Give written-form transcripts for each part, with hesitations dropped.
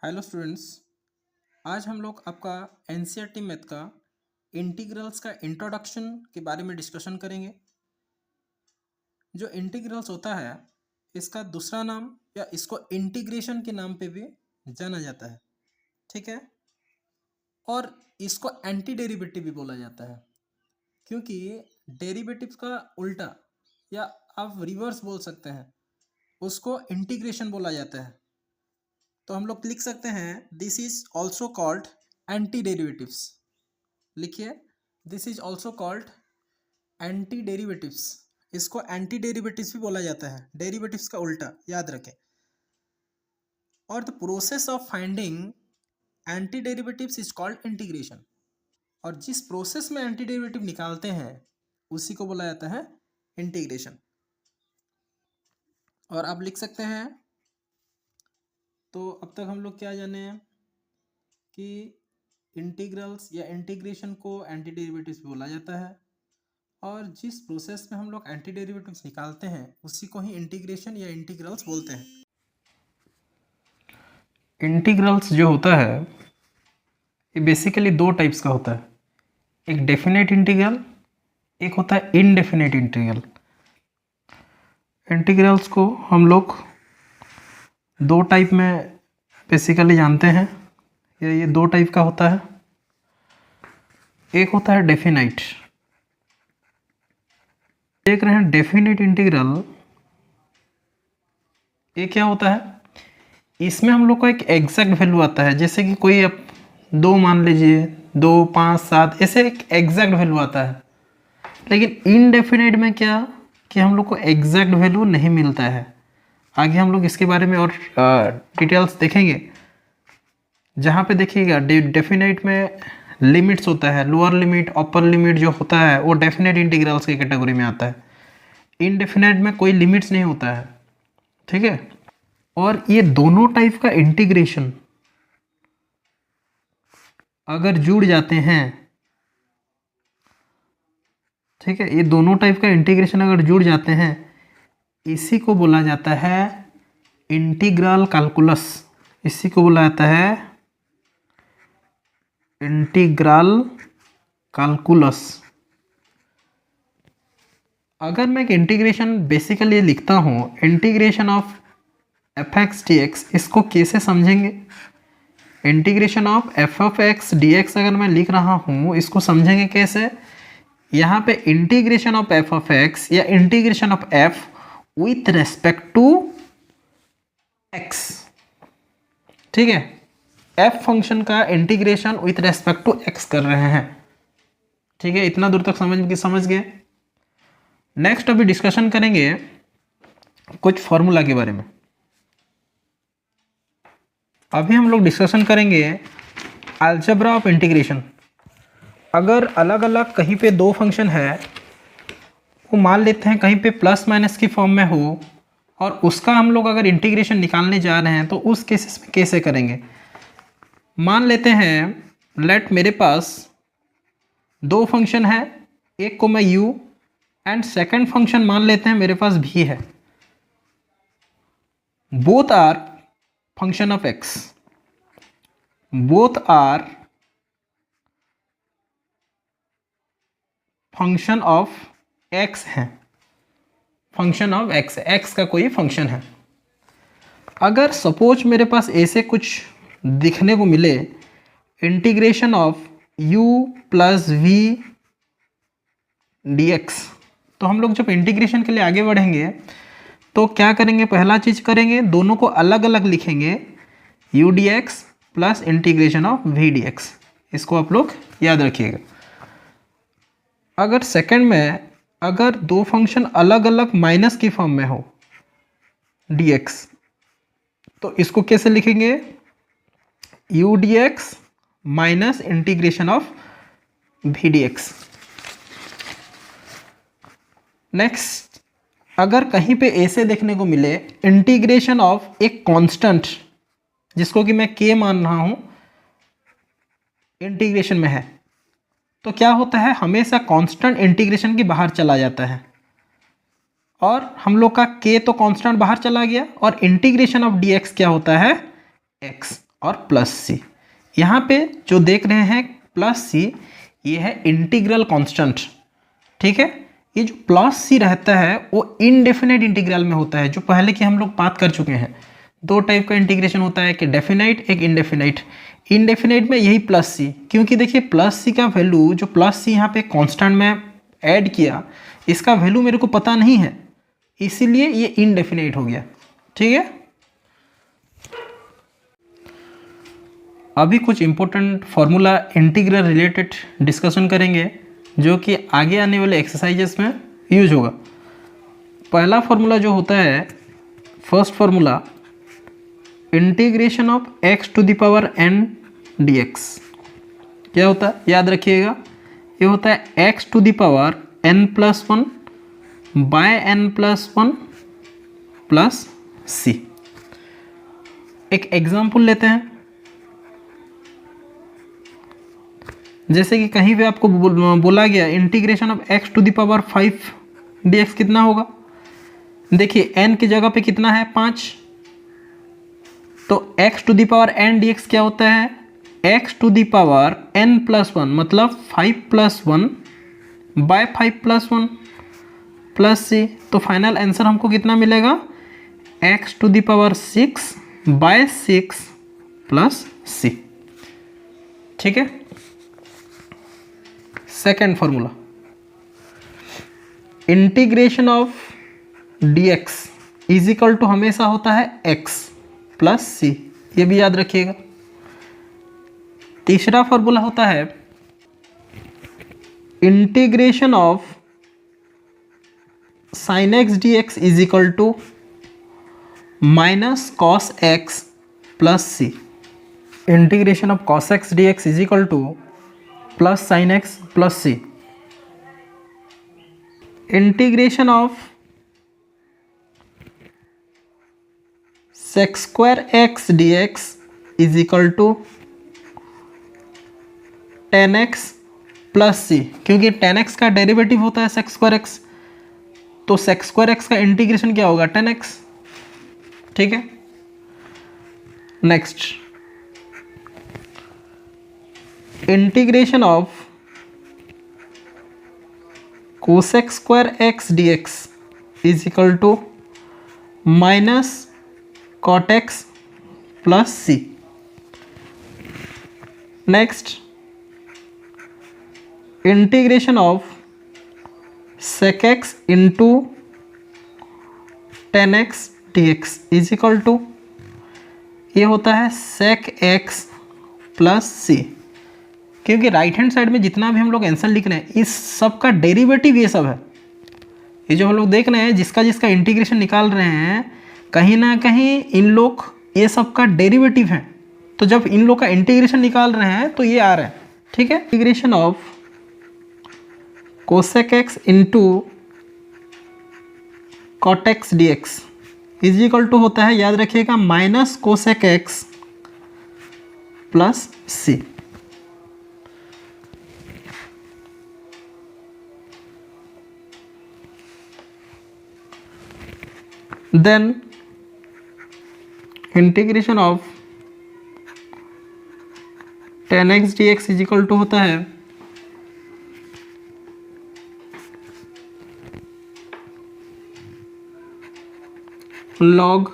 Hello students. आज हम लोग आपका एनसीईआरटी मैथ का इंटीग्रल्स का इंट्रोडक्शन के बारे में डिस्कशन करेंगे। जो इंटीग्रल्स होता है इसका दूसरा नाम या इसको इंटीग्रेशन के नाम पे भी जाना जाता है, ठीक है। और इसको एंटी डेरिवेटिव भी बोला जाता है क्योंकि डेरिवेटिव का उल्टा या आप रिवर्स बोल सकते हैं, उसको इंटीग्रेशन बोला जाता है। तो हम लोग लिख सकते हैं this is also called anti derivatives. लिखिए this is also called anti derivatives. इसको एंटी डेरिवेटिव्स भी बोला जाता है, डेरिवेटिव्स का उल्टा, याद रखें। और the process of finding anti derivatives is called integration. और जिस प्रोसेस में एंटी डेरिवेटिव निकालते हैं उसी को बोला जाता है इंटीग्रेशन। और आप लिख सकते हैं, तो अब तक हम लोग क्या जाने कि इंटीग्रल्स या इंटीग्रेशन को एंटी डेरिवेटिव्स बोला जाता है, और जिस प्रोसेस में हम लोग एंटी डेरिवेटिव्स निकालते हैं उसी को ही इंटीग्रेशन या इंटीग्रल्स बोलते हैं। इंटीग्रल्स जो होता है ये बेसिकली दो टाइप्स का होता है, एक डेफिनेट इंटीग्रल, एक होता है इनडेफिनेट इंटीग्रल। इंटीग्रल्स को हम लोग दो टाइप में बेसिकली जानते हैं, ये दो टाइप का होता है। एक होता है डेफिनाइट। देख रहे हैं डेफिनेट इंटीग्रल, ये क्या होता है, इसमें हम लोग को एक एग्जैक्ट वैल्यू आता है। जैसे कि कोई अब 2 मान लीजिए, 2, 5, 7, ऐसे एक एग्जैक्ट वैल्यू आता है। लेकिन इनडेफिनेट में क्या कि हम लोग को एग्जैक्ट वैल्यू नहीं मिलता है। आगे हम लोग इसके बारे में और डिटेल्स देखेंगे। जहाँ पे देखिएगा डेफिनेट में लिमिट्स होता है, लोअर लिमिट, अपर लिमिट जो होता है वो डेफिनेट इंटीग्रल्स की कैटेगरी में आता है। इनडेफिनेट में कोई लिमिट्स नहीं होता है, ठीक है। और ये दोनों टाइप का इंटीग्रेशन अगर जुड़ जाते हैं, ठीक है, ये दोनों टाइप का इंटीग्रेशन अगर जुड़ जाते हैं, इसी को बोला जाता है इंटीग्रल कैलकुलस। इसी को बोला जाता है इंटीग्रल कैलकुलस। अगर मैं एक इंटीग्रेशन बेसिकली लिखता हूँ, integration of F x d x, इसको कैसे समझेंगे? Integration of f of x d x अगर मैं लिख रहा हूँ, इसको समझेंगे कैसे? यहाँ पे integration of f of x या integration of f with respect to x, ठीक है। एफ फंक्शन का integration with respect to x कर रहे हैं, ठीक है। इतना दूर तक समझ गए। नेक्स्ट अभी डिस्कशन करेंगे कुछ फॉर्मूला के बारे में। अभी हम लोग डिस्कशन करेंगे अलजेब्रा ऑफ इंटीग्रेशन। अगर अलग अलग कहीं पे दो फंक्शन है, वो मान लेते हैं कहीं पे प्लस माइनस की फॉर्म में हो, और उसका हम लोग अगर इंटीग्रेशन निकालने जा रहे हैं तो उस केसेस में कैसे करेंगे? मान लेते हैं लेट मेरे पास दो फंक्शन है, एक को मैं u एंड सेकंड फंक्शन मान लेते हैं मेरे पास v है। Both are function of x, both are function of x है, फंक्शन ऑफ x, x का कोई फंक्शन है। अगर सपोज मेरे पास ऐसे कुछ दिखने को मिले, integration of u plus v dx, तो हम लोग जब इंटीग्रेशन के लिए आगे बढ़ेंगे तो क्या करेंगे? पहला चीज करेंगे, दोनों को अलग अलग लिखेंगे, u dx plus integration of v dx। इसको आप लोग याद रखिएगा। अगर सेकंड में अगर दो फंक्शन अलग अलग माइनस की फॉर्म में हो dx, तो इसको कैसे लिखेंगे? u dx minus integration of v dx। Next, अगर कहीं पे ऐसे देखने को मिले इंटीग्रेशन ऑफ एक कांस्टेंट, जिसको कि मैं k मान रहा हूं, इंटीग्रेशन में है, तो क्या होता है? हमेशा कांस्टेंट इंटीग्रेशन के बाहर चला जाता है, और हम लोग का k तो कांस्टेंट बाहर चला गया, और इंटीग्रेशन ऑफ dx क्या होता है? x। और प्लस सी। यहाँ पे जो देख रहे हैं प्लस सी, ये है इंटीग्रल कांस्टेंट, ठीक है। ये जो प्लस सी रहता है वो इनडेफिनाइट इंटीग्रल में होता है, जो पहले की हम लोग बात कर चुके हैं। दो टाइप का इंटीग्रेशन होता है, कि डेफिनाइट, एक इनडेफिनाइट। इनडेफिनाइट में यही प्लस सी, क्योंकि देखिए प्लस सी का वैल्यू, जो प्लस सी यहाँ पे कांस्टेंट में ऐड किया, इसका वैल्यू मेरे को पता नहीं है, इसीलिए ये इनडेफिनाइट हो गया, ठीक है। अभी कुछ important formula integral related discussion करेंगे, जो कि आगे आने वाले एक्सरसाइजेस में यूज होगा। पहला फार्मूला जो होता है, first formula, integration of x to the power n dx। क्या होता है याद रखिएगा, ये होता है x to the power n+1 by n+1 plus c। एक एग्जाम्पल लेते हैं, जैसे कि कहीं पे आपको बोला गया integration of x to the power 5 dx कितना होगा। देखिए n की जगह पे कितना है, 5, तो x to the power n dx क्या होता है, x to the power n+1 मतलब 5+1 बाय 5+1 प्लस c। तो फाइनल आंसर हमको कितना मिलेगा, x to the power 6 by 6 plus c, ठीक है। Second formula, integration of dx is equal to हमेशा होता है x प्लस सी, ये भी याद रखिएगा। तीसरा फॉर्मूला होता है integration of sine x d x is equal to minus cos x plus c. Integration of cos x d x is equal to plus sine x plus c. Integration of sec square x d x is equal to tan x plus c, क्योंकि tan x का derivative होता है सेक square x, तो sec square x का integration क्या होगा, tan x, ठीक है। Next, integration of cosec square x d x is equal to minus cot x plus c. Next, integration of sec x into tan x d x is equal to, ये होता है सेक x plus c, क्योंकि right hand side में जितना भी हम लोग answer लिख रहे हैं इस सब का डेरिवेटिव ये सब है। ये जो हम लोग देख रहे हैं जिसका जिसका इंटीग्रेशन निकाल रहे हैं, कहीं ना कहीं इन लोग ये सब का डेरिवेटिव है, तो जब इन लोग का इंटीग्रेशन निकाल रहे हैं तो ये आ रहा है, ठीक है। Integration of cosec x into cot x d x is equal to होता है, याद रखिएगा, minus cosec x plus c. Then integration of tan x d x is equal to होता है log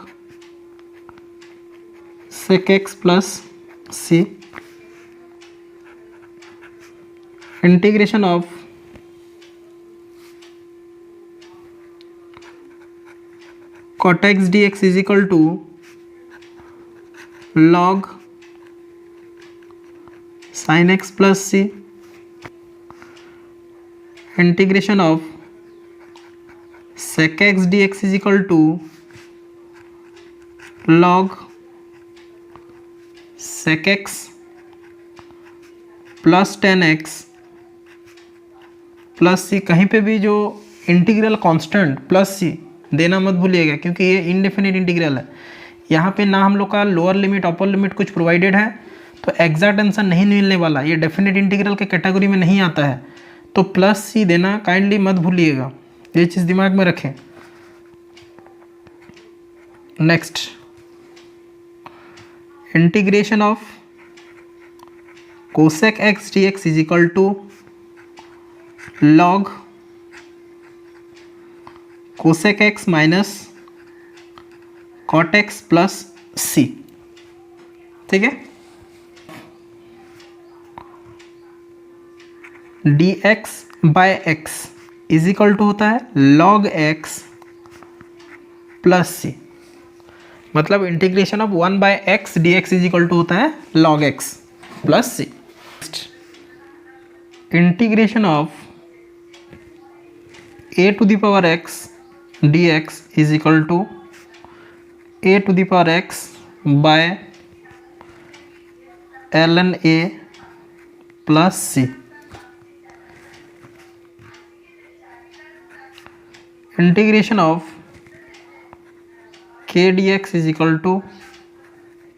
sec x plus c. Integration of cot x dx is equal to log sin x plus c। integration of sec x dx is equal to log sec x plus 10x plus c. कहीं पे भी जो integral constant plus सी देना मत भूलिएगा, क्योंकि ये indefinite integral है। यहाँ पे ना हम लोग का लोअर लिमिट अपर लिमिट कुछ प्रोवाइडेड है, तो एग्जैक्ट आंसर नहीं मिलने वाला, ये डेफिनेट इंटीग्रल के कैटेगरी में नहीं आता है, तो प्लस सी देना काइंडली मत भूलिएगा, ये चीज़ दिमाग में रखें। Next, integration of cosec x d x is equal to log cosec x minus cot x plus c. ठीक है, d x by x is equal to होता है लॉग एक्स प्लस सी, मतलब integration of 1 by x d x is equal to होता है log x plus c. Integration of a to the power x d x is equal to a to the power x by ln a plus c. Integration of k dx is equal to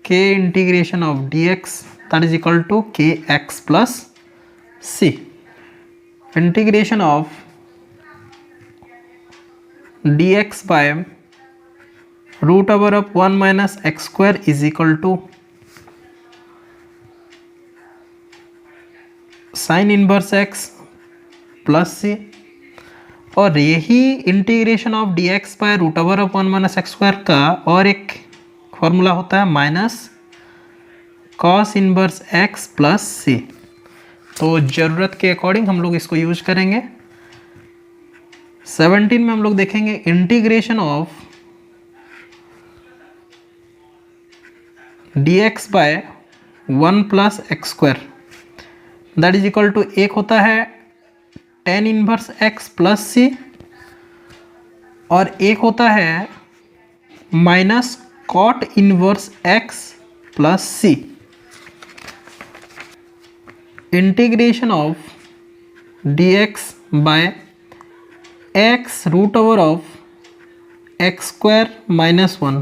k integration of dx, that is equal to kx plus c. Integration of dx by root over of 1 minus x square is equal to sin inverse x plus c, और यही integration of d x by root over of 1 minus x square का और एक formula होता है minus cos inverse x plus c. तो ज़रूरत के अकॉर्डिंग हम लोग इसको यूज करेंगे। 17 में हम लोग देखेंगे integration of d x by 1 plus x square, that is equal to एक होता है tan inverse x plus c और एक होता है minus cot inverse x plus c. Integration of d x by x root over of x square minus 1,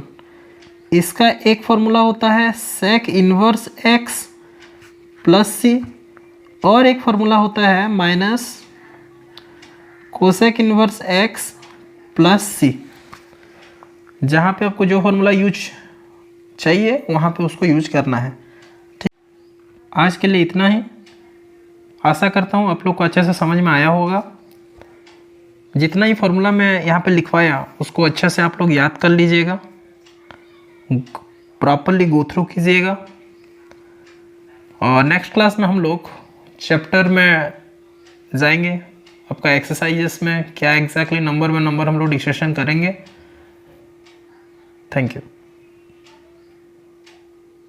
इसका एक formula होता है sec inverse x plus c और एक फॉर्मूला होता है minus cosec inverse x plus c. जहाँ पे आपको जो फॉर्मूला यूज चाहिए वहाँ पे उसको यूज करना है। ठीक, आज के लिए इतना ही। आशा करता हूँ आप लोग को अच्छे से समझ में आया होगा। जितना ही फॉर्मूला मैं यहाँ पे लिखवाया उसको अच्छे से आप लोग याद कर लीजिएगा, प्रॉपरली गो थ्रू कीजिएगा, और नेक्स्ट क्लास में हम लोग चैप्टर में जाएंगे। आपका एक्सरसाइजेस में क्या एग्जैक्टली नंबर बाय नंबर हम लोग डिस्कशन करेंगे। Thank you.